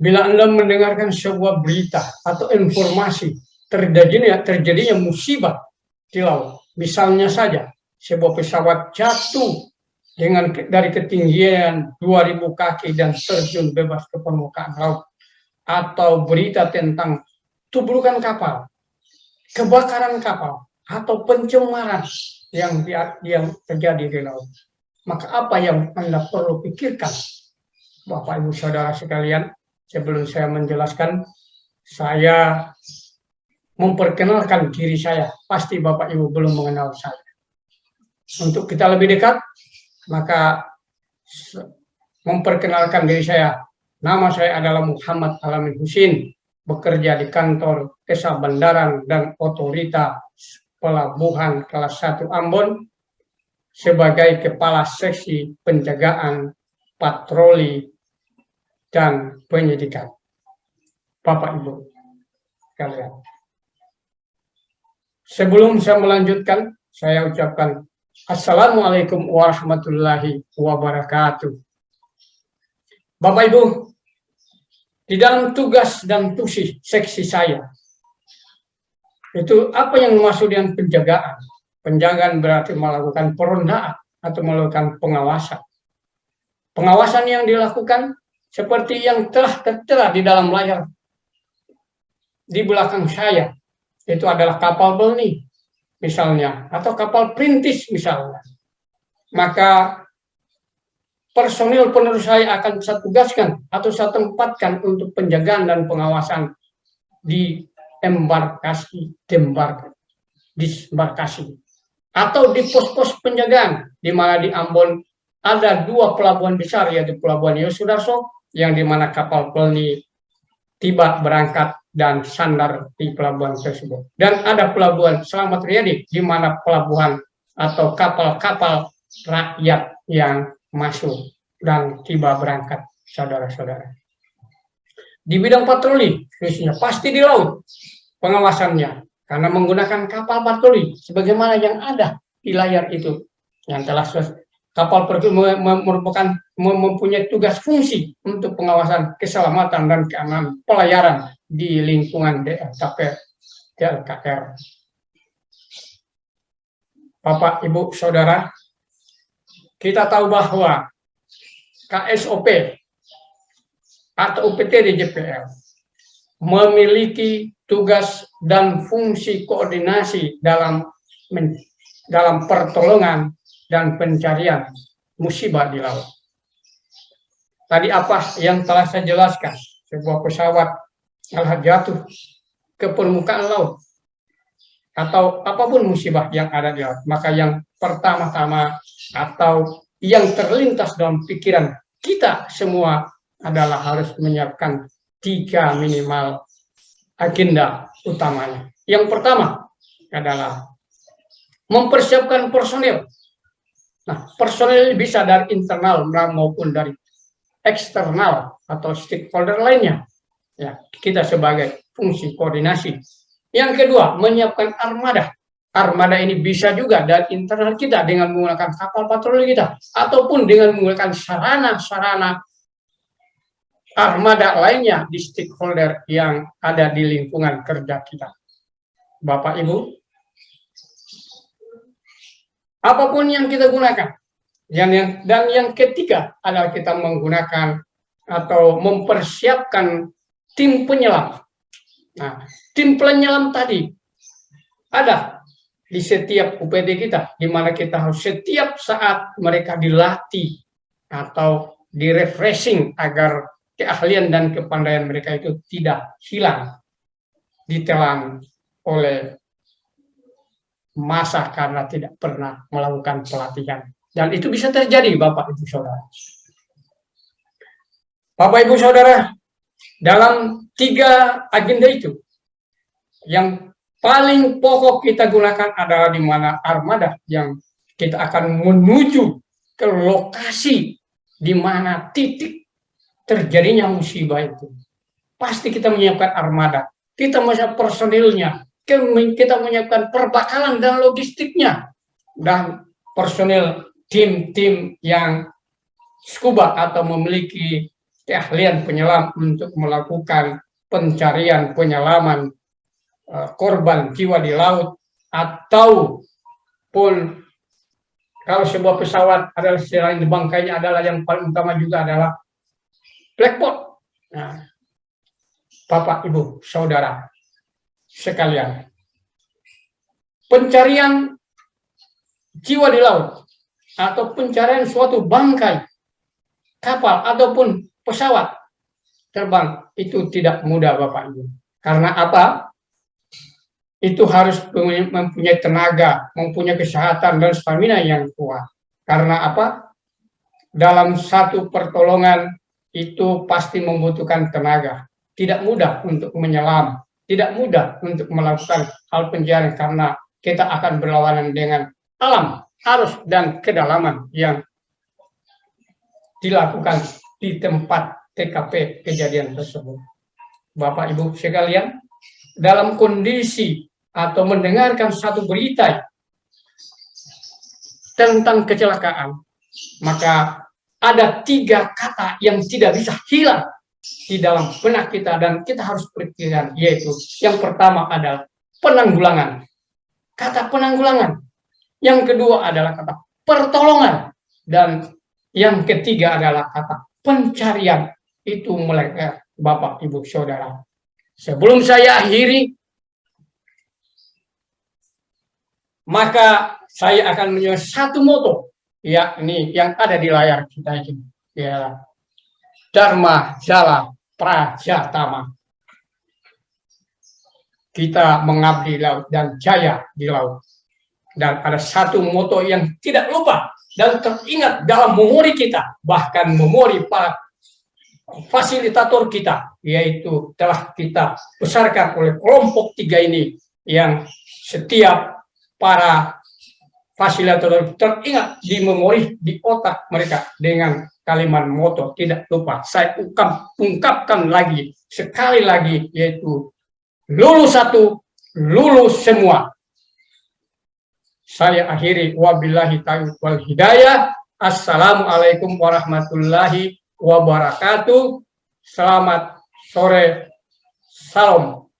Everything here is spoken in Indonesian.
Bila Anda mendengarkan sebuah berita atau informasi terjadinya musibah di laut, misalnya saja sebuah pesawat jatuh dari ketinggian 2000 kaki dan terjun bebas ke permukaan laut, atau berita tentang tubrukan kapal, kebakaran kapal, atau pencemaran yang terjadi di laut, maka apa yang Anda perlu pikirkan, Bapak Ibu Saudara sekalian? Sebelum saya menjelaskan, saya memperkenalkan diri saya. Pasti Bapak Ibu belum mengenal saya. Untuk kita lebih dekat, maka memperkenalkan diri saya. Nama saya adalah Muhammad Alamin Husin, bekerja di kantor Desa Bandaran dan Otorita Pelabuhan kelas 1 Ambon sebagai Kepala Seksi Penjagaan, Patroli, dan Penyidikan. Bapak Ibu sekalian, sebelum saya melanjutkan, saya ucapkan Assalamualaikum warahmatullahi wabarakatuh. Bapak Ibu, di dalam tugas dan tusi seksi saya, itu apa yang dimaksud dengan penjagaan? Penjagaan berarti melakukan perondaan atau melakukan pengawasan. Pengawasan yang dilakukan seperti yang telah tertera di dalam layar di belakang saya, itu adalah kapal Belni misalnya, atau kapal perintis misalnya. Maka personil penerus saya akan saya tugaskan atau saya tempatkan untuk penjagaan dan pengawasan di embarkasi, disembarkasi, atau di pos-pos penjagaan, di mana di Ambon ada 2 pelabuhan besar, yaitu Pelabuhan Yosudarso, yang di mana kapal Pelni tiba, berangkat, dan sandar di pelabuhan tersebut. Dan ada Pelabuhan Selamat Riyadi, di mana pelabuhan atau kapal-kapal rakyat yang masuk dan tiba, berangkat, saudara-saudara. Di bidang patroli, khususnya pasti di laut pengawasannya, karena menggunakan kapal patroli sebagaimana yang ada di layar itu, yang telah kapal merupakan mempunyai tugas fungsi untuk pengawasan keselamatan dan keamanan pelayaran di lingkungan DLKR. Bapak, Ibu, Saudara, kita tahu bahwa KSOP atau UPT di JPL memiliki tugas dan fungsi koordinasi dalam pertolongan dan pencarian musibah di laut. Tadi apa yang telah saya jelaskan, sebuah pesawat telah jatuh ke permukaan laut atau apapun musibah yang ada di laut, maka yang pertama-tama atau yang terlintas dalam pikiran kita semua adalah harus menyiapkan 3 minimal agenda utamanya. Yang pertama adalah mempersiapkan personil. Nah, personil bisa dari internal maupun dari eksternal atau stakeholder lainnya. Ya, kita sebagai fungsi koordinasi. Yang kedua, menyiapkan armada. Armada ini bisa juga dari internal kita dengan menggunakan kapal patroli kita, ataupun dengan menggunakan sarana-sarana armada lainnya di stakeholder yang ada di lingkungan kerja kita. Bapak, Ibu, apapun yang kita gunakan. Dan yang ketiga adalah kita menggunakan atau mempersiapkan tim penyelam. Nah, tim penyelam tadi ada di setiap UPT kita, di mana kita harus setiap saat mereka dilatih atau di-refreshing agar keahlian dan kepandaian mereka itu tidak hilang, ditelan oleh masa karena tidak pernah melakukan pelatihan. Dan itu bisa terjadi, Bapak Ibu Saudara. Bapak Ibu Saudara, dalam 3 agenda itu, yang paling pokok kita gunakan adalah di mana armada yang kita akan menuju ke lokasi di mana titik terjadinya musibah itu. Pasti kita menyiapkan armada, kita menyiapkan personilnya, kita menyiapkan perbekalan dan logistiknya, dan personil tim-tim yang scuba atau memiliki keahlian penyelam untuk melakukan pencarian penyelaman korban jiwa di laut, ataupun kalau sebuah pesawat adalah selain bangkainya adalah yang paling utama juga adalah black box. Nah, Bapak, Ibu, Saudara sekalian, pencarian jiwa di laut atau pencarian suatu bangkai kapal ataupun pesawat terbang itu tidak mudah, Bapak Ibu. Karena apa? Itu harus mempunyai tenaga, mempunyai kesehatan dan stamina yang kuat. Karena apa? Dalam satu pertolongan itu pasti membutuhkan tenaga. Tidak mudah untuk menyelam, tidak mudah untuk melakukan hal pencarian karena kita akan berlawanan dengan alam, arus, dan kedalaman yang dilakukan di tempat TKP kejadian tersebut. Bapak Ibu sekalian, dalam kondisi atau mendengarkan satu berita tentang kecelakaan, maka ada 3 kata yang tidak bisa hilang di dalam benak kita dan kita harus perhatikan, yaitu yang pertama adalah penanggulangan. Kata penanggulangan. Yang kedua adalah kata pertolongan. Dan yang ketiga adalah kata pencarian. Itu mereka, Bapak, Ibu, Saudara. Sebelum saya akhiri, maka saya akan menyebut satu moto, yakni yang ada di layar kita ini, ya, Dharma Jala Prajatama. Kita mengabdi laut dan jaya di laut. Dan ada satu moto yang tidak lupa dan teringat dalam memori kita, bahkan memori para fasilitator kita, yaitu telah kita besarkan oleh kelompok 3 ini, yang setiap para fasilitator teringat di memori, di otak mereka dengan kalimat moto tidak lupa. Saya ungkapkan lagi, sekali lagi, yaitu lulus satu, lulus semua. Saya akhiri, wabillahi taufiq wal hidayah. Assalamualaikum warahmatullahi wabarakatuh. Selamat sore. Salam.